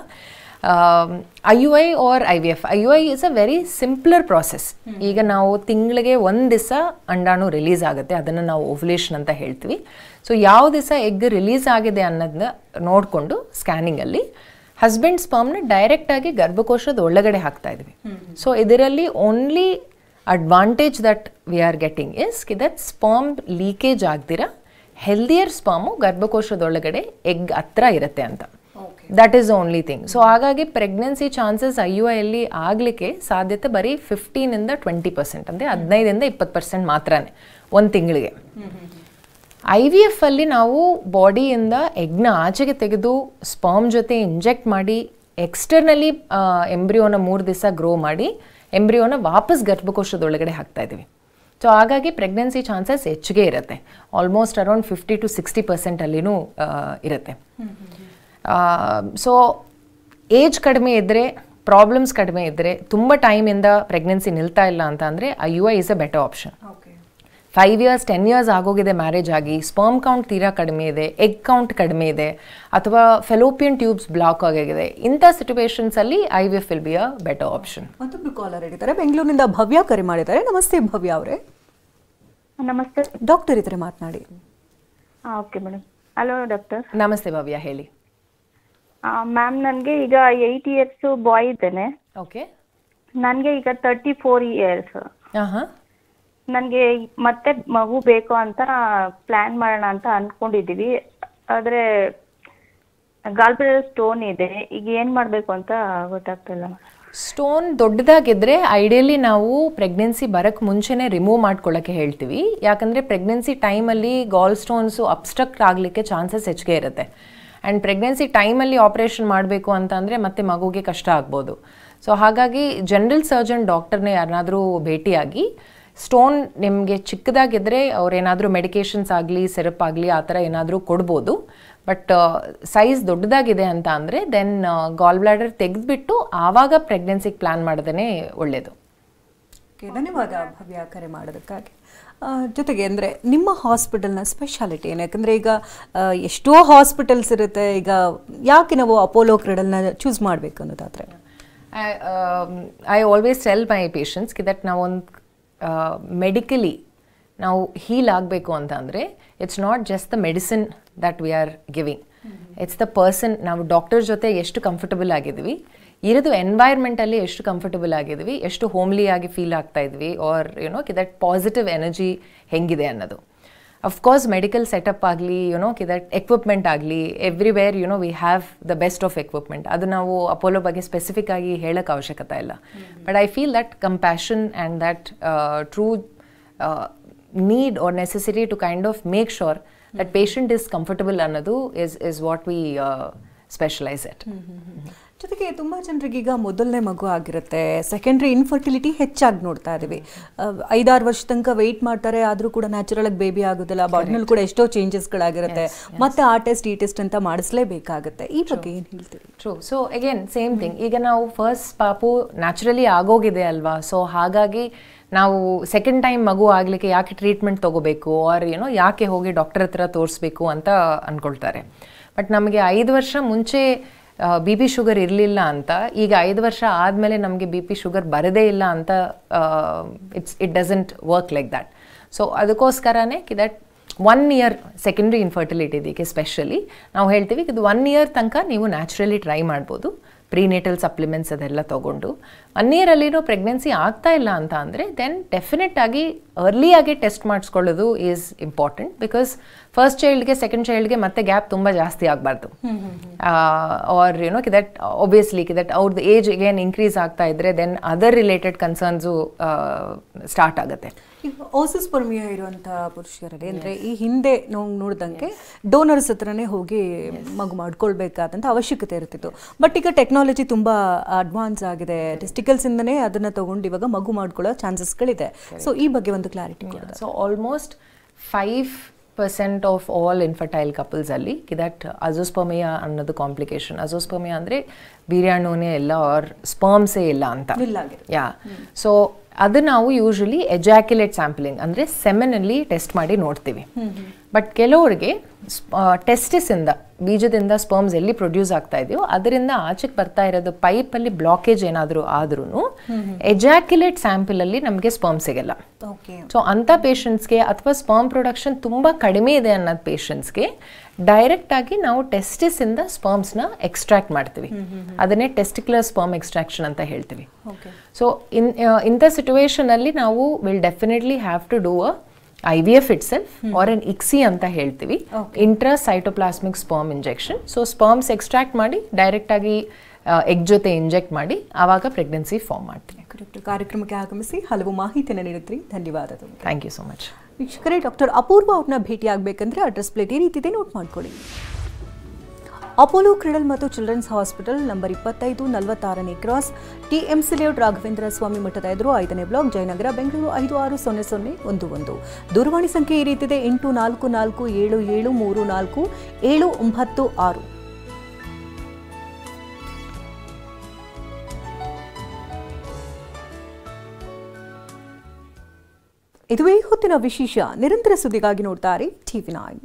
IUI or IVF. IUI is a very simpler process. ಈಗ ನಾವು ತಿಂಗಳಿಗೆ 1 ದಿವಸ ಅಂಡಾಣು ರಿಲೀಸ್ ಆಗುತ್ತೆ, ಅದನ್ನು ನಾವು ಓವ್ಯುಲೇಷನ್ ಅಂತ ಹೇಳ್ತೀವಿ. ಸೊ ಯಾವ ದಿವಸ ಎಗ್ ರಿಲೀಸ್ ಆಗಿದೆ ಅನ್ನೋದನ್ನ ನೋಡಿಕೊಂಡು ಸ್ಕ್ಯಾನಿಂಗಲ್ಲಿ ಹಸ್ಬೆಂಡ್ ಸ್ಪರ್ಮ್ನ ಡೈರೆಕ್ಟಾಗಿ ಗರ್ಭಕೋಶದ ಒಳಗಡೆ ಹಾಕ್ತಾ ಇದ್ವಿ. ಸೊ ಇದರಲ್ಲಿ only advantage that we are getting is that sperm leakage ಆಗ್ದಿರ ಹೆಲ್ದಿಯರ್ ಸ್ಪರ್ಮು ಗರ್ಭಕೋಶದೊಳಗಡೆ ಎಗ್ ಹತ್ರ ಇರುತ್ತೆ ಅಂತ. That is the only thing. So ಹಾಗಾಗಿ ಪ್ರೆಗ್ನೆನ್ಸಿ ಚಾನ್ಸಸ್ IUI ಅಲ್ಲಿ ಆಗಲಿಕ್ಕೆ ಸಾಧ್ಯತೆ ಬರೀ 15-20%, ಅಂದರೆ 15-20% ಮಾತ್ರನೇ ಒಂದು ತಿಂಗಳಿಗೆ. IVF ಅಲ್ಲಿ ನಾವು ಬಾಡಿಯಿಂದ ಎಗ್ನ ಆಚೆಗೆ ತೆಗೆದು ಸ್ಪರ್ಮ್ ಜೊತೆ ಇಂಜೆಕ್ಟ್ ಮಾಡಿ ಎಕ್ಸ್ಟರ್ನಲಿ ಎಂಬ್ರಿಯೋನ 3 ದಿವಸ ಗ್ರೋ ಮಾಡಿ ಎಂಬ್ರಿಯೋನ ವಾಪಸ್ ಗರ್ಭಕೋಶದೊಳಗಡೆ ಹಾಕ್ತಾ ಇದ್ದೀವಿ. ಸೊ ಹಾಗಾಗಿ ಪ್ರೆಗ್ನೆನ್ಸಿ ಚಾನ್ಸಸ್ ಹೆಚ್ಚಿಗೆ ಇರುತ್ತೆ, ಆಲ್ಮೋಸ್ಟ್ ಅರೌಂಡ್ 50 to 60% ಅಲ್ಲಿನೂ ಇರುತ್ತೆ. ಸೊ ಏಜ್ ಕಡಿಮೆ ಇದ್ದರೆ, ಪ್ರಾಬ್ಲಮ್ಸ್ ಕಡಿಮೆ ಇದ್ದರೆ, ತುಂಬ ಟೈಮಿಂದ ಪ್ರೆಗ್ನೆನ್ಸಿ ನಿಲ್ತಾ ಇಲ್ಲ ಅಂತ ಅಂದರೆ IUI is a better option. 5 years 10 years ಆಗೋಗಿದೆ ಮ್ಯಾರೇಜ್ ಆಗಿ, ಸ್ಪರ್ಮ್ ಕೌಂಟ್ ತೀರಾ ಕಡಿಮೆ ಇದೆ, ಎಗ್ ಕೌಂಟ್ ಕಡಿಮೆ ಇದೆ, ಅಥವಾ ಫೆಲೋಪಿಯನ್ ಟ್ಯೂಬ್ಸ್ ಬ್ಲಾಕ್ ಆಗಿದೆ, ಇಂಥ ಸಿಚುವೇಶನ್ಸಲ್ಲಿ IVF will be a better option. ಮತ್ತೊಬ್ರು ಕಾಲರ್ ಇದ್ದಾರೆ, ಬೆಂಗಳೂರಿನಿಂದ ಭವ್ಯ ಕರೆ ಮಾಡಿದ್ದಾರೆ. ನಮಸ್ತೆ ಭವ್ಯ ಅವರೇ. ನಮಸ್ತೆ ಡಾಕ್ಟರ್ ಇದ್ದಾರೆ, ಮಾತನಾಡಿ. Okay madam. Hello doctor. ನಮಸ್ತೆ ಭವ್ಯ, ಹೇಳಿ. ಮ್ಯಾಮ್, ನನಗೆ ಈಗ 8 years ಬಾಯ್ ಇದ್ದೇನೆ. ಓಕೆ. ನನಗೆ ಈಗ 34 years. ಹಾಂ. ನನಗೆ ಮತ್ತೆ ಮಗು ಬೇಕು ಅಂತ ಪ್ಲಾನ್ ಮಾಡೋಣ ಅಂತ ಅನ್ಕೊಂಡಿದೀವಿ. ಆದ್ರೆ ಗಾಲ್ಬ್ಲಾಡರ್ ಸ್ಟೋನ್ ಇದೆ. ಈಗ ಏನ್ ಮಾಡ್ಬೇಕು ಅಂತ ಗೊತ್ತಾಗ್ತಿಲ್ಲ. ಸ್ಟೋನ್ ದೊಡ್ಡದಾಗಿದ್ರೆ ಐಡಿಯಲಿ ನಾವು ಪ್ರೆಗ್ನೆನ್ಸಿ ಬರೋಕ್ಕೆ ಮುಂಚೆನೇ ರಿಮೂವ್ ಮಾಡ್ಕೊಳ್ಳೋಕ್ಕೆ ಹೇಳ್ತೀವಿ. ಯಾಕಂದರೆ ಪ್ರೆಗ್ನೆನ್ಸಿ ಟೈಮಲ್ಲಿ ಗಾಲ್ ಸ್ಟೋನ್ಸು ಅಬ್ಸ್ಟ್ರಕ್ಟ್ ಆಗಲಿಕ್ಕೆ ಚಾನ್ಸಸ್ ಹೆಚ್ಚಿಗೆ ಇರುತ್ತೆ. ಆ್ಯಂಡ್ ಪ್ರೆಗ್ನೆನ್ಸಿ ಟೈಮಲ್ಲಿ ಆಪ್ರೇಷನ್ ಮಾಡಬೇಕು ಅಂತ ಅಂದರೆ ಮತ್ತೆ ಮಗುಗೆ ಕಷ್ಟ ಆಗ್ಬೋದು. ಸೊ ಹಾಗಾಗಿ ಜನರಲ್ ಸರ್ಜನ್ ಡಾಕ್ಟರ್ನೇ ಯಾರನ್ನಾದರೂ ಭೇಟಿಯಾಗಿ, ಸ್ಟೋನ್ ನಿಮಗೆ ಚಿಕ್ಕದಾಗಿದ್ದರೆ ಅವ್ರೇನಾದರೂ ಮೆಡಿಕೇಷನ್ಸ್ ಆಗಲಿ, ಸಿರಪ್ ಆಗಲಿ ಆ ಥರ ಏನಾದರೂ ಕೊಡ್ಬೋದು. ಬಟ್ ಸೈಜ್ ದೊಡ್ಡದಾಗಿದೆ ಅಂತ ಅಂದರೆ ದೆನ್ ಗಾಲ್ ಬ್ಲಾಡರ್ ತೆಗೆದುಬಿಟ್ಟು ಆವಾಗ ಪ್ರೆಗ್ನೆನ್ಸಿಗೆ ಪ್ಲ್ಯಾನ್ ಮಾಡೋದೇ ಒಳ್ಳೆಯದು. ಓಕೆ, ಧನ್ಯವಾದ ಭವ್ಯ ಕರೆ ಮಾಡೋದಕ್ಕಾಗಿ. ಜೊತೆಗೆ ಅಂದರೆ ನಿಮ್ಮ ಹಾಸ್ಪಿಟಲ್ನ ಸ್ಪೆಷಾಲಿಟಿ ಏನು? ಯಾಕಂದರೆ ಈಗ ಎಷ್ಟೋ ಹಾಸ್ಪಿಟಲ್ಸ್ ಇರುತ್ತೆ, ಈಗ ಯಾಕೆ ನಾವು ಅಪೋಲೋ ಕ್ರೆಡಲ್ನ ಚೂಸ್ ಮಾಡಬೇಕು ಅನ್ನೋದಾದರೆ? ಐ ಆಲ್ವೇಸ್ ಟೆಲ್ ಮೈ ಪೇಷಂಟ್ಸ್ಗೆ ದಟ್ ನಾವೊಂದು ಮೆಡಿಕಲಿ ನಾವು ಹೀಲ್ ಆಗಬೇಕು ಅಂತ ಅಂದರೆ it's not just the medicine that we are giving, it's the person. ನಾವು ಡಾಕ್ಟರ್ ಜೊತೆ ಎಷ್ಟು ಕಂಫರ್ಟಬಲ್ ಆಗಿದ್ವಿ, ಇರೋದು ಎನ್ವೈರ್ಮೆಂಟಲ್ಲಿ ಎಷ್ಟು ಕಂಫರ್ಟಬಲ್ ಆಗಿದ್ವಿ, ಎಷ್ಟು ಹೋಮ್ಲಿ ಆಗಿ ಫೀಲ್ ಆಗ್ತಾ ಇದ್ವಿ, ಆರ್ ದಟ್ ಪಾಸಿಟಿವ್ ಎನರ್ಜಿ ಹೆಂಗಿದೆ ಅನ್ನೋದು. ಅಫ್ಕೋರ್ಸ್ ಮೆಡಿಕಲ್ ಸೆಟಪ್ ಆಗಲಿ, ದಟ್ ಎಕ್ವಿಪ್ಮೆಂಟ್ ಆಗಲಿ, everywhere we have the best of equipment. ಅದು ನಾವು ಅಪೋಲೋ ಬಗ್ಗೆ ಸ್ಪೆಸಿಫಿಕ್ ಆಗಿ ಹೇಳೋಕ್ಕೆ ಅವಶ್ಯಕತೆ ಇಲ್ಲ. But I feel that compassion and that true need or necessity to kind of make sure that patient is comfortable ಅನ್ನೋದು is what we specialize at. ಜೊತೆಗೆ ತುಂಬ ಜನರಿಗೆ ಈಗ ಮೊದಲನೇ ಮಗು ಆಗಿರುತ್ತೆ, ಸೆಕೆಂಡ್ರಿ ಇನ್ಫರ್ಟಿಲಿಟಿ ಹೆಚ್ಚಾಗಿ ನೋಡ್ತಾ ಇದ್ದೀವಿ. 5-6 ವರ್ಷ ತನಕ ವೆಯ್ಟ್ ಮಾಡ್ತಾರೆ, ಆದರೂ ಕೂಡ ನ್ಯಾಚುರಲ್ ಆಗಿ ಬೇಬಿ ಆಗೋದಿಲ್ಲ, ಬಾಡಿನಲ್ಲಿ ಕೂಡ ಎಷ್ಟೋ ಚೇಂಜಸ್ಗಳಾಗಿರುತ್ತೆ, ಮತ್ತೆ ಆ ಟೆಸ್ಟ್ ಈ ಟೆಸ್ಟ್ ಅಂತ ಮಾಡಿಸ್ಲೇಬೇಕಾಗುತ್ತೆ. ಈ ಬಗ್ಗೆ ಏನು ಹೇಳ್ತೀವಿ? True. So again same thing, ಈಗ ನಾವು ಫಸ್ಟ್ ಪಾಪು ನ್ಯಾಚುರಲಿ ಆಗೋಗಿದೆ ಅಲ್ವಾ, ಸೊ ಹಾಗಾಗಿ ನಾವು ಸೆಕೆಂಡ್ ಟೈಮ್ ಮಗು ಆಗಲಿಕ್ಕೆ ಯಾಕೆ ಟ್ರೀಟ್ಮೆಂಟ್ ತೊಗೋಬೇಕು, ಆರ್ ಯಾಕೆ ಹೋಗಿ ಡಾಕ್ಟರ್ ಹತ್ರ ತೋರಿಸ್ಬೇಕು ಅಂತ ಅಂದ್ಕೊಳ್ತಾರೆ. ಬಟ್ ನಮಗೆ 5 ವರ್ಷ ಮುಂಚೆ BP ಶುಗರ್ ಇರಲಿಲ್ಲ ಅಂತ, ಈಗ 5 ವರ್ಷ ಆದಮೇಲೆ ನಮಗೆ BP ಶುಗರ್ ಬರದೇ ಇಲ್ಲ ಅಂತ it doesn't work like that. So ಅದಕ್ಕೋಸ್ಕರನೇ ದಟ್ 1 year ಸೆಕೆಂಡ್ರಿ ಇನ್ಫರ್ಟಿಲಿಟಿ ಇದಕ್ಕೆ ಸ್ಪೆಷಲಿ ನಾವು ಹೇಳ್ತೀವಿ, ಇದು 1 year ತನಕ ನೀವು ನ್ಯಾಚುರಲಿ ಟ್ರೈ ಮಾಡ್ಬೋದು, ಪ್ರೀನೇಟಲ್ ಸಪ್ಲಿಮೆಂಟ್ಸ್ ಅದೆಲ್ಲ ತೊಗೊಂಡು. 1 year ಅಲ್ಲಿನೂ ಪ್ರೆಗ್ನೆನ್ಸಿ ಆಗ್ತಾ ಇಲ್ಲ ಅಂತ ಅಂದರೆ ದೆನ್ ಡೆಫಿನೆಟ್ ಆಗಿ ಅರ್ಲಿಯಾಗಿ ಟೆಸ್ಟ್ ಮಾಡಿಸ್ಕೊಳ್ಳೋದು ಈಸ್ ಇಂಪಾರ್ಟೆಂಟ್. ಬಿಕಾಸ್ ಫಸ್ಟ್ ಚೈಲ್ಡ್ಗೆ ಸೆಕೆಂಡ್ ಚೈಲ್ಡ್ಗೆ ಮತ್ತೆ ಗ್ಯಾಪ್ ತುಂಬ ಜಾಸ್ತಿ ಆಗಬಾರ್ದು. ಆರ್ ದಟ್ ಒಬ್ವಿಯಸ್ಲಿ ದಟ್ ಅವ್ರದ್ದು ಏಜ್ ಏನು ಇನ್ಕ್ರೀಸ್ ಆಗ್ತಾ ಇದ್ರೆ then other related concerns start ಆಗುತ್ತೆ. ಈಗ ಓಸಿಸ್ಪರ್ಮಿಯಾ ಇರುವಂಥ ಪುರುಷರಲ್ಲಿ ಅಂದರೆ ಈ ಹಿಂದೆ ನಾವು ನೋಡಿದಂಗೆ ಡೋನರ್ಸ್ ಹತ್ರನೇ ಹೋಗಿ ಮಗು ಮಾಡ್ಕೊಳ್ಬೇಕಾದಂಥ ಅವಶ್ಯಕತೆ ಇರ್ತಿತ್ತು. ಬಟ್ ಈಗ ಟೆಕ್ನಾಲಜಿ ತುಂಬ ಅಡ್ವಾನ್ಸ್ ಆಗಿದೆ, ಟೆಸ್ಟಿಕಲ್ಸಿಂದನೇ ಅದನ್ನು ತೊಗೊಂಡು ಇವಾಗ ಮಗು ಮಾಡ್ಕೊಳ್ಳೋ ಚಾನ್ಸಸ್ಗಳಿದೆ. ಸೊ ಈ ಬಗ್ಗೆ ಒಂದು ಕ್ಲಾರಿಟಿ ಕೊಡೋದು. So almost 5% of all infertile ಕಪಲ್ಸಲ್ಲಿ ದಟ್ ಅಜೋಸ್ಪರ್ಮಿಯಾ ಅನ್ನೋದು ಕಾಂಪ್ಲಿಕೇಶನ್. ಅಜೋಸ್ಪರ್ಮಿಯಾ ಅಂದರೆ ವೀರ್ಯಾಣುನೇ ಇಲ್ಲ ಆರ್ ಸ್ಪರ್ಮ್ಸೇ ಇಲ್ಲ ಅಂತ. ಯಾ. ಸೊ ಅದು ನಾವು ಯೂಶಲಿ ಎಜಾಕ್ಯುಲೇಟ್ ಸ್ಯಾಂಪಲಿಂಗ್ ಅಂದರೆ ಸೆಮೆನಲ್ಲಿ ಟೆಸ್ಟ್ ಮಾಡಿ ನೋಡ್ತೀವಿ. ಬಟ್ ಕೆಲವರಿಗೆ ಟೆಸ್ಟಿಸಿಂದ, ಬೀಜದಿಂದ ಸ್ಪರ್ಮ್ಸ್ ಎಲ್ಲಿ ಪ್ರೊಡ್ಯೂಸ್ ಆಗ್ತಾ ಇದೆಯೋ ಅದರಿಂದ ಆಚೆಗೆ ಬರ್ತಾ ಇರೋದು ಪೈಪಲ್ಲಿ ಬ್ಲಾಕೇಜ್ ಏನಾದರೂ ಆದ್ರೂ ಎಜಾಕ್ಯುಲೇಟ್ ಸ್ಯಾಂಪಲಲ್ಲಿ ನಮಗೆ ಸ್ಪರ್ಮ್ ಸಿಗಲ್ಲ. ಸೊ ಅಂಥ ಪೇಷಂಟ್ಸ್ಗೆ ಅಥವಾ ಸ್ಪರ್ಮ್ ಪ್ರೊಡಕ್ಷನ್ ತುಂಬ ಕಡಿಮೆ ಇದೆ ಅನ್ನೋದು ಪೇಷಂಟ್ಸ್ಗೆ ಡೈರೆಕ್ಟ್ ಆಗಿ ನಾವು ಟೆಸ್ಟಿಸಿಂದ ಸ್ಪರ್ಮ್ಸ್ನ ಎಕ್ಸ್ಟ್ರಾಕ್ಟ್ ಮಾಡ್ತೀವಿ. ಅದನ್ನೇ ಟೆಸ್ಟಿಕ್ಯುಲರ್ ಸ್ಪರ್ಮ್ ಎಕ್ಸ್ಟ್ರಾಕ್ಷನ್ ಅಂತ ಹೇಳ್ತೀವಿ. ಸೊ ಇಂಥ ಸಿಚುವೇಶನಲ್ಲಿ ನಾವು will definitely have to do a IVF itself or an ICSI ಅಂತ ಹೇಳ್ತೀವಿ, intracytoplasmic sperm injection. So sperms extract ಮಾಡಿ ಡೈರೆಕ್ಟ್ ಆಗಿ ಎಗ್ ಜೊತೆ ಇಂಜೆಕ್ಟ್ ಮಾಡಿ ಆವಾಗ ಪ್ರೆಗ್ನೆನ್ಸಿ ಫಾರ್ಮ್ ಮಾಡ್ತೀವಿ. ಕಾರ್ಯಕ್ರಮಕ್ಕೆ ಆಗಮಿಸಿ ಹಲವು ಮಾಹಿತಿಯನ್ನು ನೀಡಿದ್ರಿ, ಧನ್ಯವಾದಗಳು. Thank you so much. ವೀಕ್ಷಕರೇ, ಡಾಕ್ಟರ್ ಅಪೂರ್ವ ಅವ್ರನ್ನ ಭೇಟಿ ಆಗಬೇಕಂದ್ರೆ ಅಡ್ರೆಸ್ ಪ್ಲೇಟ್ ಈ ರೀತಿದೆ, ನೋಟ್ ಮಾಡ್ಕೊಳ್ಳಿ. ಅಪೋಲೋ ಕ್ರಿಡಲ್ ಮತ್ತು ಚಿಲ್ಡ್ರನ್ಸ್ ಹಾಸ್ಪಿಟಲ್ ನಂಬರ್ 25 46ನೇ cross TMC layout Raghavendra Swami ಮಠದ ಎದುರು 5ನೇ ಬ್ಲಾಕ್ ಜಯನಗರ ಬೆಂಗಳೂರು 560011 ದೂರವಾಣಿ ಸಂಖ್ಯೆ ಈ ರೀತಿದೆ 8447734796 ಇದುವೇ ಹೊತ್ತಿನ ವಿಶೇಷ. ನಿರಂತರ ಸುದ್ದಿಗಾಗಿ ನೋಡ್ತಾರೆ TV9.